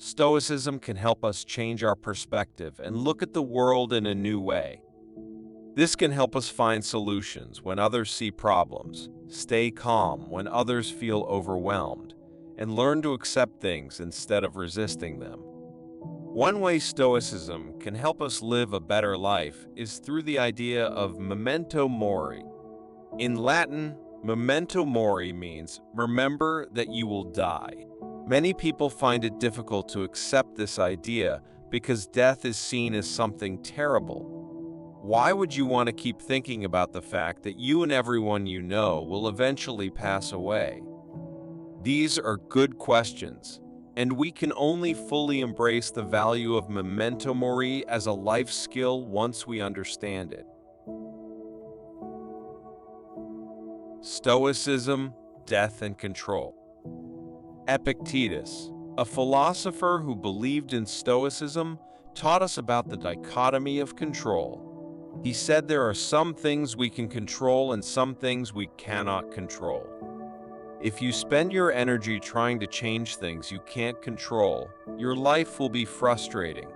Stoicism can help us change our perspective and look at the world in a new way. This can help us find solutions when others see problems, stay calm when others feel overwhelmed, and learn to accept things instead of resisting them. One way Stoicism can help us live a better life is through the idea of memento mori. In Latin, memento mori means remember that you will die. Many people find it difficult to accept this idea because death is seen as something terrible. Why would you want to keep thinking about the fact that you and everyone you know will eventually pass away? These are good questions, and we can only fully embrace the value of memento mori as a life skill once we understand it. Stoicism, Death and Control. Epictetus, a philosopher who believed in Stoicism, taught us about the dichotomy of control. He said there are some things we can control and some things we cannot control. If you spend your energy trying to change things you can't control, your life will be frustrating.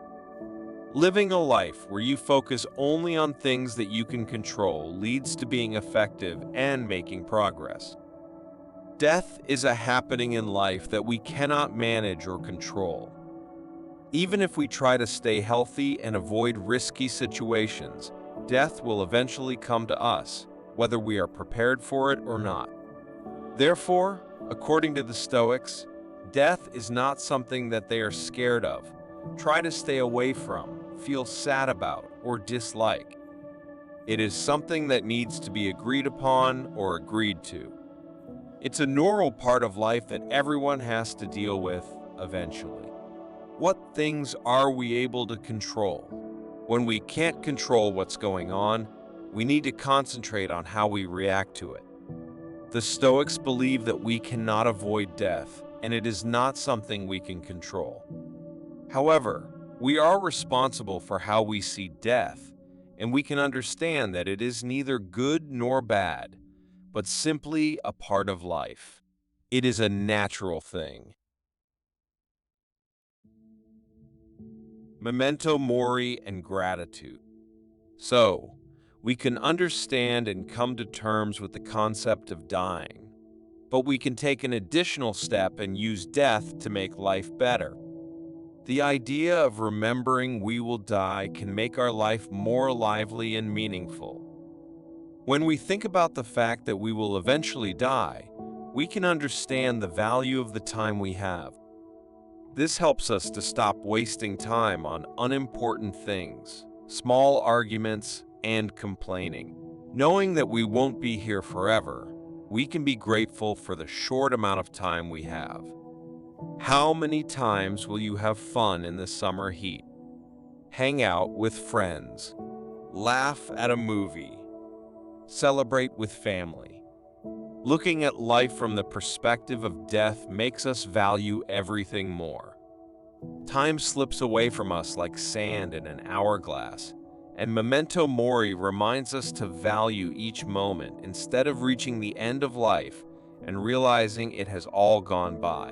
Living a life where you focus only on things that you can control leads to being effective and making progress. Death is a happening in life that we cannot manage or control. Even if we try to stay healthy and avoid risky situations, death will eventually come to us, whether we are prepared for it or not. Therefore, according to the Stoics, death is not something that they are scared of, try to stay away from, feel sad about, or dislike. It is something that needs to be agreed upon or agreed to. It's a normal part of life that everyone has to deal with eventually. What things are we able to control? When we can't control what's going on, we need to concentrate on how we react to it. The Stoics believe that we cannot avoid death, and it is not something we can control. However, we are responsible for how we see death, and we can understand that it is neither good nor bad, but simply a part of life. It is a natural thing. Memento mori and gratitude. So, we can understand and come to terms with the concept of dying, but we can take an additional step and use death to make life better. The idea of remembering we will die can make our life more lively and meaningful. When we think about the fact that we will eventually die, we can understand the value of the time we have. This helps us to stop wasting time on unimportant things, small arguments, and complaining. Knowing that we won't be here forever, we can be grateful for the short amount of time we have. How many times will you have fun in the summer heat? Hang out with friends, laugh at a movie, celebrate with family. Looking at life from the perspective of death makes us value everything more. Time slips away from us like sand in an hourglass, and memento mori reminds us to value each moment instead of reaching the end of life and realizing it has all gone by.